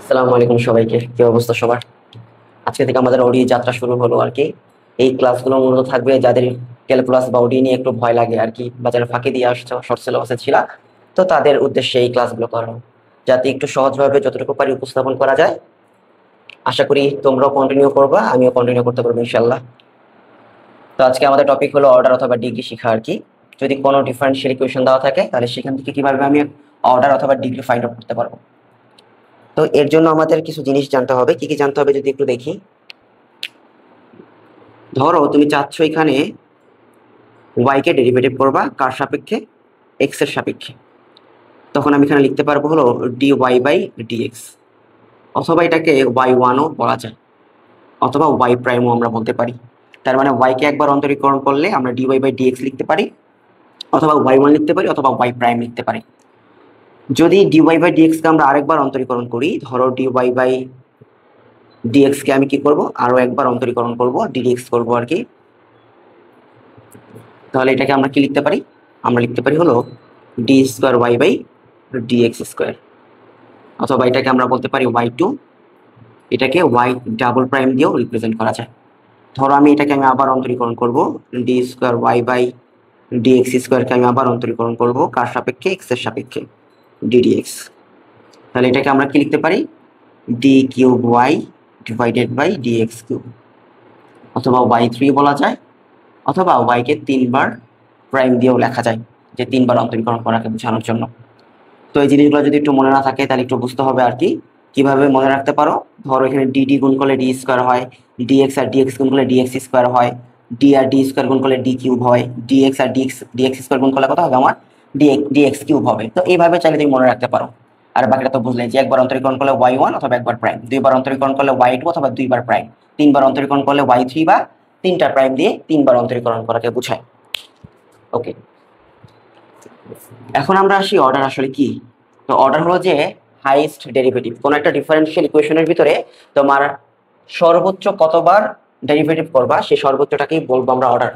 আসসালামু আলাইকুম সবাইকে, কি অবস্থা সবার? আজকে থেকে আমাদের ওডি যাত্রা শুরু হলো আর কি। এই ক্লাসগুলো মূলত থাকবে যাদের ক্যালকুলাস বা ওডি নিয়ে একটু ভয় লাগে আর কি, বা যারা ফাঁকি দিয়ে আসছো, শর্ট সিলেবাসে ছিল, তো তাদের উদ্দেশ্যে এই ক্লাসগুলো করানো, যাতে একটু সহজভাবে যতটুকু পারি উপস্থাপন করা যায়। আশা করি তোমরাও কন্টিনিউ করবা, আমিও কন্টিনিউ করতে পারবো ইনশাল্লাহ। তো আজকে আমাদের টপিক হলো অর্ডার অথবা ডিগ্রি শিখা আর কি। যদি কোনো ডিফারেন্সিয়াল ইকুয়েশন দেওয়া থাকে তাহলে সেখান থেকে কিভাবে আমি অর্ডার অথবা ডিগ্রি ফাইন্ড আউট করতে পারবো। তো এর জন্য আমাদের কিছু জিনিস জানতে হবে। কি কি জানতে হবে যদি একটু দেখি। ধরো তুমি চাচ্ছ এখানে ওয়াই কে ডেরিভেটিভ করবা কার সাপেক্ষে? এক্স এর সাপেক্ষে। তখন আমি এখানে লিখতে পারবো হলো ডি ওয়াই বাই ডিএক্স, অথবা এটাকে ওয়াই ওয়ানও বলা যায়, অথবা ওয়াই প্রাইমও আমরা বলতে পারি। তার মানে ওয়াই কে একবার অন্তরীকরণ করলে আমরা ডি ওয়াই বাই ডিএক্স লিখতে পারি, অথবা ওয়াই ওয়ান লিখতে পারি, অথবা ওয়াই প্রাইম লিখতে পারি। যদি ডি ওয়াই বাই ডিএক্স কে আমরা আরেকবার অন্তরীকরণ করি, ধরো ডি ওয়াই বাই ডিএক্স কে আমি কি করব, আরো একবার অন্তরীকরণ করব, ডিএক্স করব আর কি। তাহলে এটাকে আমরা কি লিখতে পারি? আমরা লিখতে পারি হলো d square y by dx square, অথবা এটাকে আমরা বলতে পারি ওয়াই টু। এটাকে ওয়াই ডাবল প্রাইম দিয়েও রিপ্রেজেন্ট করা যায়। ধরো এটাকে আমি আবার অন্তরীকরণ করব, d square y by dx স্কোয়ারকে আমি আবার অন্তরীকরণ করব কার সাপেক্ষে? এক্স এর সাপেক্ষে, ডিডিএক্স। তাহলে এটাকে আমরা কি লিখতে পারি? D cube y divided by dx cube, অথবা ওয়াই থ্রি বলা যায়, অথবা ওয়াই কে 3 বার প্রাইম দিয়েও লেখা যায়, যে 3 বার অন্তরীকরণ করাকে বোঝানোর জন্য। তো এই জিনিসগুলো যদি একটু মনে না থাকে তাহলে একটু বুঝতে হবে আর কি। কিভাবে মনে রাখতে পারো? ধরো এখানে ডি গুণ করলে ডি স্কোয়ার হয়, ডিএক্স আর ডিএক্স গুণ করলে ডিএক্স স্কোয়ার হয়, ডি আর ডি স্কোয়ার গুণ করলে ডি কিউব হয়, ডিএক্স আর ডিএক্স স্কোয়ার গুণ করলে কত হবে আমার? ডিএক্স কিউব হবে। তো এইভাবে চাইলে তুমি মনে রাখতে পারো। আর বাকিটা তো বুঝলে, যে একবার অন্তরীকরণ করলে ওয়াই ওয়ান অথবা একবার প্রাইম, 2বার অন্তরীকরণ করলে ওয়াই টু অথবা 2বার প্রাইম, 3বার অন্তরীকরণ করলে ওয়াই থ্রি বা 3টা প্রাইম দিয়ে 3বার অন্তরীকরণ করাকে বোঝায়। ওকে, এখন আমরা আসি অর্ডার আসলে কি। তো অর্ডার হলো যে হাইয়েস্ট ডেরিভেটিভ কোন একটা ডিফারেন্সিয়াল ইকুয়েশনের ভিতরে তোমার সর্বোচ্চ কতবার ডেরিভেটিভ করবা, সেই সর্বোচ্চটাকেই বলবো আমরা অর্ডার।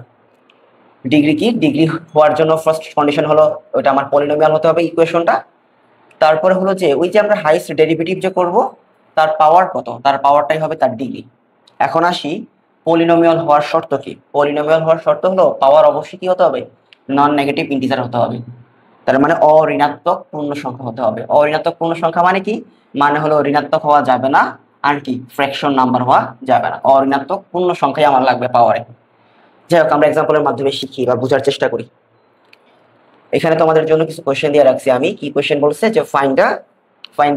ডিগ্রি কি? ডিগ্রি হওয়ার জন্য ফার্স্ট কন্ডিশন হলো ওইটা আমার পলিনোমিয়াল হতে হবে ইকুয়েশনটা। তারপরে হলো যে ওই যে আমরা হাইয়েস্ট ডেরিভেটিভ যে করব, তার পাওয়ার কত? তার পাওয়ারটাই হবে তার ডিগ্রি। এখন আসি পলিনোমিয়াল হওয়ার শর্ত কি। পলিনোমিয়াল হওয়ার শর্ত হলো পাওয়ার অবশ্যই কি হতে হবে? নন নেগেটিভ ইন্টিজার হতে হবে। তার মানে অঋণাত্মক পূর্ণ সংখ্যা হতে হবে। অঋণাত্মক পূর্ণ সংখ্যা মানে কি? মানে হলো ঋণাত্মক হওয়া যাবে না, আর কি ফ্র্যাকশন নাম্বার হওয়া যাবে না। অঋণাত্মক পূর্ণ সংখ্যাই আমার লাগবে পাওয়ারে। যাই হোক, আমরা এক্সাম্পলের মাধ্যমে শিখি বা বোঝার চেষ্টা করি। এখানে তোমাদের জন্য কিছু কোয়েশ্চেন দিয়ে রাখছি আমি। কি কোয়েশ্চেন বলছে? যে find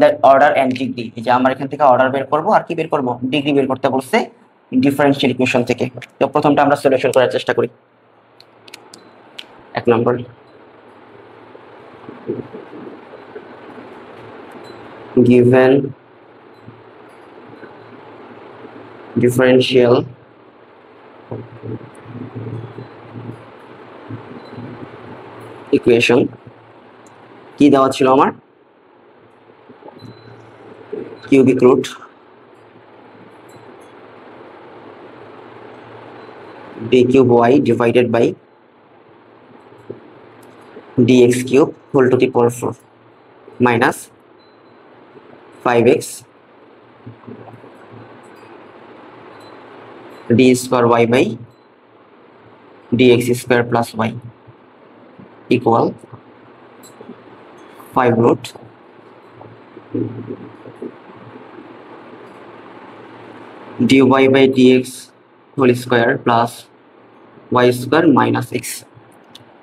the order and degree. এই যে আমরা এখান থেকে অর্ডার বের করব, আর কি বের করব? ডিগ্রি বের করতে বলছে ডিফারেন্সিয়াল ইকুয়েশন থেকে। তো প্রথমটা আমরা সলিউশন করার চেষ্টা করি। 1 নম্বর, given differential equation কি দেওয়া ছিল আমার? Cubic root d cube y divided by dx cube whole to the power 4 minus 5x d square y by dx square plus y equal 5 root dy by dx whole square plus y square minus x।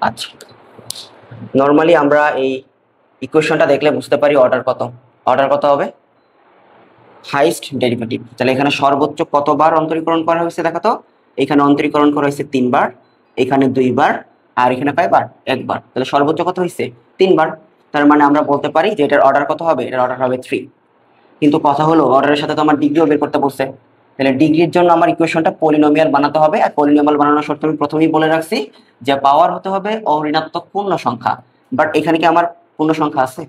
আচ্ছা, normally আমরা এই ইকুয়েশনটা দেখলে বুঝতে পারি order কত। Order কত হবে? Highest derivative. তাহলে এখানে সর্বোচ্চ কতবার অন্তরীকরণ করা হয়েছে দেখো তো। এখানে অন্তরীকরণ করা হয়েছে 3বার, এখানে 2বার, আর এখানে কয়বার? 1বার। তাহলে সর্বোচ্চ কত হয়েছে? 3বার। তার মানে আমরা বলতে পারি যে এটার অর্ডার কত হবে? এটার অর্ডার হবে 3। কিন্তু কথা হলো অর্ডারের সাথে তো আমার ডিগ্রিও বের করতে বলছে। তাহলে ডিগ্রির জন্য আমার ইকুয়েশনটা পলিনোমিয়াল বানাতে হবে। আর পলিনোমিয়াল বানানোর শর্ত আমি প্রথমেই বলে রাখছি যে পাওয়ার হতে হবে অঋণাত্মক পূর্ণ সংখ্যা। বাট এখানে কি আমার পূর্ণ সংখ্যা আছে?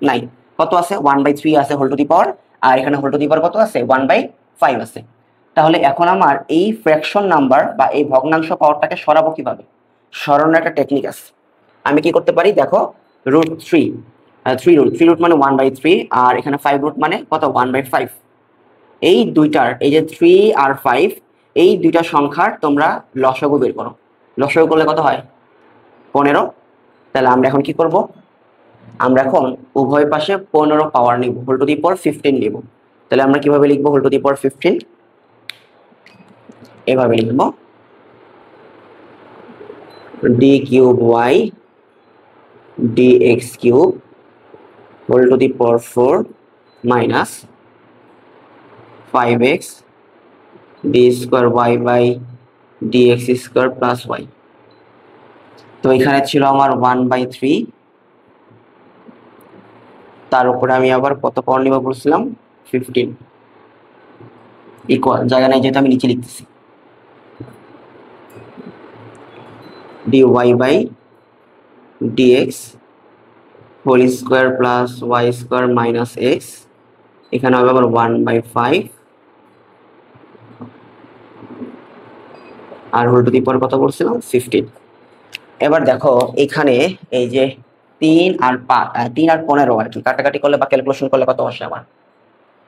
নাই। কত আছে? 1/3 আছে হোল টু দি পাওয়ার, আর এখানে হোল টু দি পাওয়ার কত আছে? 1/5 আছে। তাহলে এখন আমার এই ফ্র্যাকশন নাম্বার বা এই ভগ্নাংশ পাওয়ারটাকে সরাবো কিভাবে? সরানোর একটা টেকনিক আছে। আমি কি করতে পারি দেখো, √3 3 রুট মানে 1/3, আর এখানে 5 রুট মানে কত 1/5। এই দুইটার এই যে 3 আর 5 এই দুইটা সংখ্যার তোমরা লসাগু বের করো। লসাগু করলে কত হয় 15। তাহলে আমরা এখন কি করব, আমরা এখন উভয় পাশে 15 পাওয়ার নিব, হোল টু দি পাওয়ার 15 নিব। তাহলে আমরা কিভাবে লিখবো হোল টু দি পাওয়ার 15, এভাবে লিখব d cube y dx cube whole to the power 4 minus 5x d square y by dx square plus y। তো এখানে ছিল আমার 1/3, তার উপরে আমি আবার কত পাওয়ার নিব বলছিলাম 15, ইকুয়াল জায়গা নাই যেহেতু আমি নিচে লিখতেছি dy by dx whole square plus y square minus x, এখানে হবে আবার 1/5 আর হোল টু দি পাওয়ার কত বলছিলাম 15। এবার দেখো এখানে এই যে 3 আর 15 আর কি কাটাকাটি করলে বা ক্যালকুলেশন করলে কত আসে আমার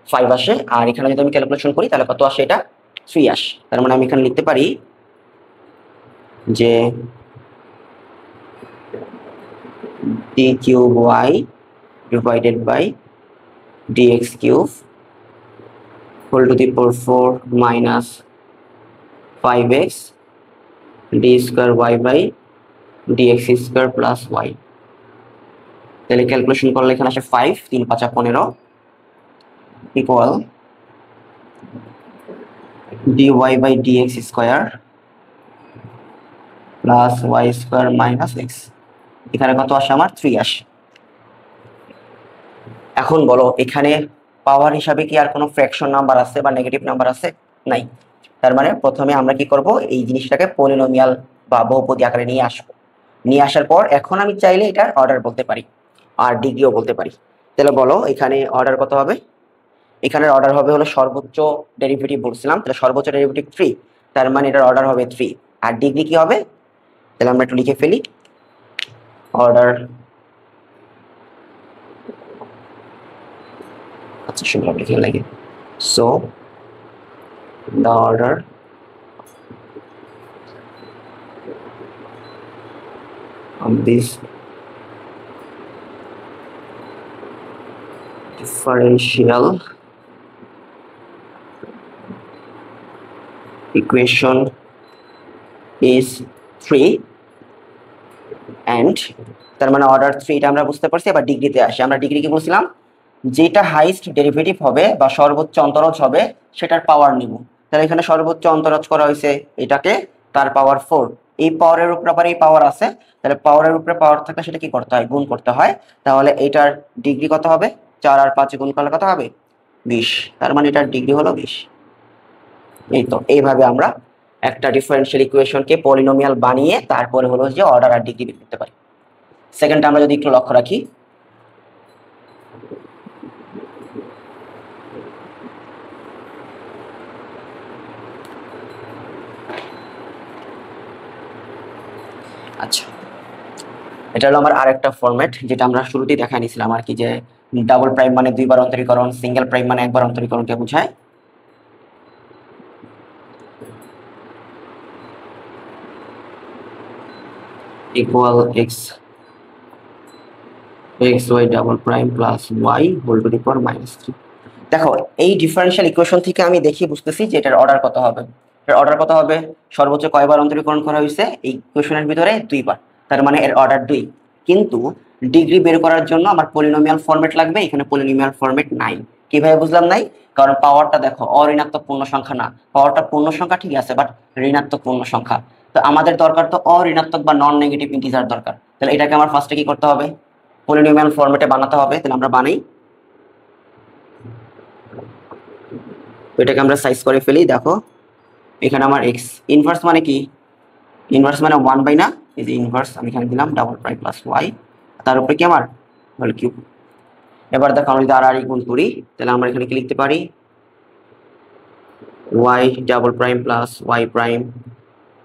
5 আসে, আর এখানে যদি আমি ক্যালকুলেশন করি তাহলে কত আসে এটা 3 আসে। তার মানে আমি এখানে লিখতে পারি যে d cube y divided by dx cube whole to the power 4 minus 5x d square y by dx square plus y। তাহলে ক্যালকুলেশন করলে এখানে আসে 5 3 5 15 equal dy by dx square plus y square minus x, এখানে কত আসে আমার 3 আসে। এখন বলো এখানে পাওয়ার হিসাবে কি আর কোনো ফ্র্যাকশন নাম্বার আছে বা নেগেটিভ নাম্বার আছে? নাই। তার মানে প্রথমে আমরা কি করব, এই জিনিসটাকে পলিনোমিয়াল বা বহুপদী আকারে নিয়ে আসবো। নিয়ে আসার পর এখন আমি চাইলে এটার অর্ডার বলতে পারি আর ডিগ্রিও বলতে পারি। তাহলে বলো এখানে অর্ডার কত হবে, এখানের অর্ডার হবে হলো সর্বোচ্চ ডেরিভেটিভ বলছিলাম, তাহলে সর্বোচ্চ ডেরিভেটিভ 3, তার মানে এটার অর্ডার হবে 3। আর ডিগ্রি কি হবে, তাহলে আমরা একটু লিখে ফেলি অর্ডার, আচ্ছা সুন্দর লিখে লাগে। So the order of this differential equation is 3 and তার মানে অর্ডার 3 টা আমরা বুঝতে পারছি। এবার ডিগ্রিতে আসি, আমরা ডিগ্রি কি বলছিলাম, যেটা হাইস্ট ডেরিভেটিভ হবে বা সর্বোচ্চ অন্তরজ হবে সেটার পাওয়ার নিব। তাহলে এখানে সর্বোচ্চ অন্তরজ করা হয়েছে এটাকে, তার পাওয়ার 4, এই পাওয়ারের উপরে আবার এই পাওয়ার আছে, তাহলে পাওয়ারের উপরে পাওয়ার থাকলে সেটা কি করতে হয় গুণ করতে হয়। তাহলে এটার ডিগ্রি কত হবে 4 আর 5 গুণ করলে কত হবে 20, তার মানে এটার ডিগ্রি হলো 20। এই তো এইভাবে আমরা একটা ডিফারেনশিয়াল ইকুয়েশনকে পলিনোমিয়াল বানিয়ে তারপরে হলো যে অর্ডার আর ডিগ্রি বের করতে পারি। সেকেন্ডটা আমরা যদি একটু লক্ষ্য রাখি, আচ্ছা এটা হলো আমার আরেকটা ফরম্যাট যেটা আমরা শুরুতেই দেখা নিয়েছিলাম আর কি, যে ডাবল প্রাইম মানে 2 বার অন্তরীকরণ, সিঙ্গেল প্রাইম মানে 1 বার অন্তরীকরণকে বোঝায়। Equal x y double prime plus y whole to the power -3। দেখো এই ডিফারেনশিয়াল ইকুয়েশন থেকে আমি দেখি বুঝতেছি যে এটার অর্ডার কত হবে। এর অর্ডার কত হবে, সর্বোচ্চ কয়বার অন্তরীকরণ করা হয়েছে এই ইকুয়েশনের ভিতরে 2 বার, তার মানে এর অর্ডার 2। কিন্তু ডিগ্রি বের করার জন্য আমার পলিনোমিয়াল ফরম্যাট লাগবে, এখানে পলিনোমিয়াল ফরম্যাট নাই। কিভাবে বুঝলাম নাই, কারণ পাওয়ারটা দেখো অঋণাত্মক পূর্ণ সংখ্যা না, পাওয়ারটা পূর্ণ সংখ্যা ঠিক আছে বাট ঋণাত্মক পূর্ণ সংখ্যা। তো আমাদের দরকার তো অঋণাত্মক বা নন নেগেটিভ ইন্টিজার দরকার। তাহলে এটাকে আমার ফার্স্টে কি করতে হবে, পলিনোমিয়াল ফরম্যাটে বানাতে হবে। তাহলে আমরা বানাই, এটাকে আমরা সাইজ করে ফেলি। দেখো এখানে আমার এক্স ইনভার্স মানে কি, ইনভার্স মানে 1 বাই না, এই যে ইনভার্স আমি এখানে দিলাম ডাবল প্রাইম প্লাস ওয়াই, তার উপরে কি আমার হোল কিউব। এবার দেখো আমরা যদি আর গুণ করি তাহলে আমরা এখানে কি লিখতে পারি, y double prime plus y prime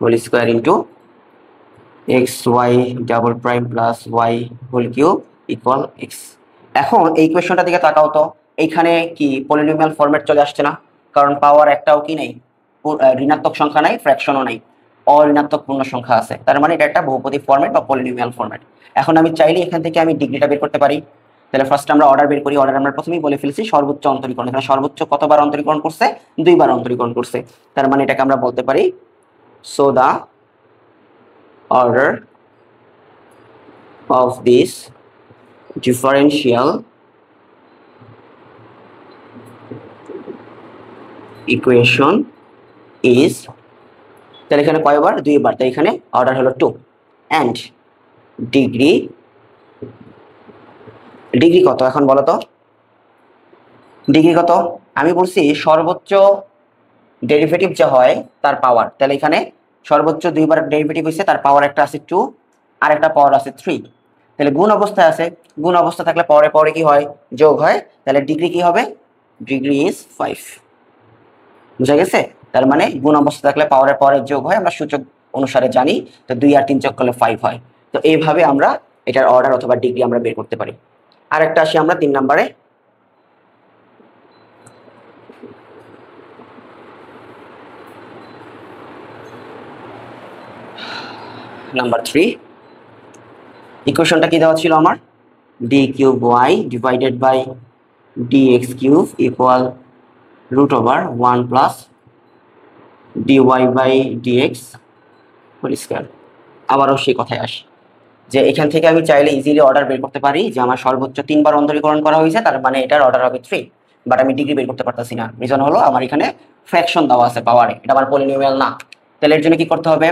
whole square into x y double prime plus y whole cube equal x. এখন এই কোয়েশ্চনটার দিকে তাকাও তো, এইখানে কি পলিনোমিয়াল ফরম্যাট চলে আসছে না? কারণ পাওয়ার একটাও কি নেই, ঋণাত্মক সংখ্যা নাই, ফ্র্যাকশনও নাই, অঋণাত্মক পূর্ণ সংখ্যা আছে, তার মানে এটা একটা বহুপদী ফরম্যাট বা পলিনোমিয়াল ফরম্যাট। এখন আমি চাইলে এখান থেকে আমি ডিগ্রিটা বের করতে পারি। তাহলে ফার্স্ট আমরা অর্ডার বের করি। অর্ডার আমরা প্রথমেই বলে ফেলেছি সর্বোচ্চ অন্তরীকরণ, এখানে সর্বোচ্চ কতবার অন্তরীকরণ করছে? 2বার অন্তরীকরণ করছে, তার মানে এটাকে আমরা বলতে পারি so the order of this differential equation is, তাহলে এখানে কয়বার? 2বার, তাই এখানে অর্ডার হলো 2 অ্যান্ড ডিগ্রি, ডিগ্রি কত এখন বলো তো? ডিগ্রি কত? আমি বলছি সর্বোচ্চ ডেরিভেটিভ যা হয় তার পাওয়ার, তাহলে এখানে সর্বোচ্চ 2বার ডেরিভেটিভ হয়েছে, তার পাওয়ার একটা আছে 2 আর একটা পাওয়ার আছে 3, তাহলে গুণ অবস্থায় আছে, গুণ অবস্থা থাকলে পাওয়ারে পাওয়ারে কি হয়? যোগ হয়, তাহলে ডিগ্রি কি হবে? Degree is 5। বুঝা গেছে? তার মানে গুণ অবস্থা থাকলে পাওয়ারে পাওয়ারে যোগ হয়, আমরা সূচক অনুসারে জানি, তো 2 আর 3 যোগ করলে 5 হয়। তো এইভাবে আমরা এটার অর্ডার অথবা ডিগ্রি আমরা বের করতে পারি। আরেকটা আসি আমরা 3 নম্বরে। নাম্বার 3 ইকুয়েশনটা কি দেওয়া ছিল আমার? D cube y divided by d x cube equal √1 plus dy by dx whole square. আবারও সেই কথায় আসি যে এখান থেকে আমি চাইলে ইজিলি অর্ডার বের করতে পারি যে আমার সর্বোচ্চ 3বার অন্তরীকরণ করা হয়েছে, তার মানে এটার অর্ডার হবে 3, বাট আমি ডিগ্রি বের করতে পারতেছি না। রিজন হলো আমার এখানে ফ্র্যাকশন দেওয়া আছে পাওয়ারে, এটা আমার পলিনোমিয়াল না। তাহলে এর জন্য কি করতে হবে?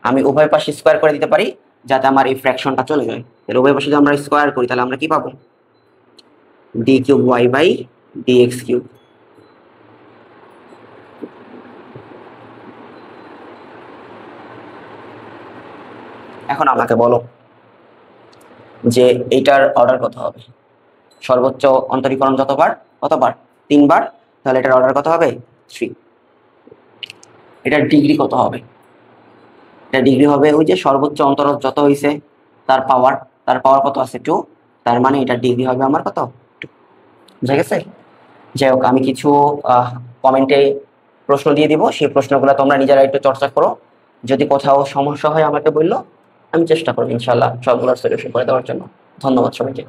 আমি উভয় পাশে স্কোয়ার করে দিতে পারি যাতে আমার এই ফ্র্যাকশনটা চলে যায়। তাহলে উভয় পাশে যদি আমরা স্কোয়ার করি তাহলে আমরা কি পাবো? D cube y by d x cube. এখন আমাকে বলো যে এইটার অর্ডার কত হবে? সর্বোচ্চ অন্তরীকরণ যতবার? কতবার? 3বার, তাহলে এটার অর্ডার কত হবে? 3। এটার ডিগ্রি কত হবে? এটা ডিগ্রি হবে ওই যে সর্বোচ্চ অন্তরজ যত হয়েছে তার পাওয়ার, তার পাওয়ার কত আছে? 2, তার মানে এটা ডিগ্রি হবে আমার কত? 2। বুঝা গেছে? যাই হোক, আমি কিছু কমেন্টে প্রশ্ন দিয়ে দিব, সেই প্রশ্নগুলো তোমরা নিজেরা একটু চর্চা করো। যদি কোথাও সমস্যা হয় আমাকে বললো, আমি চেষ্টা করবো ইনশাল্লাহ সবগুলোর সলিউশন করে দেওয়ার জন্য। ধন্যবাদ সবাইকে।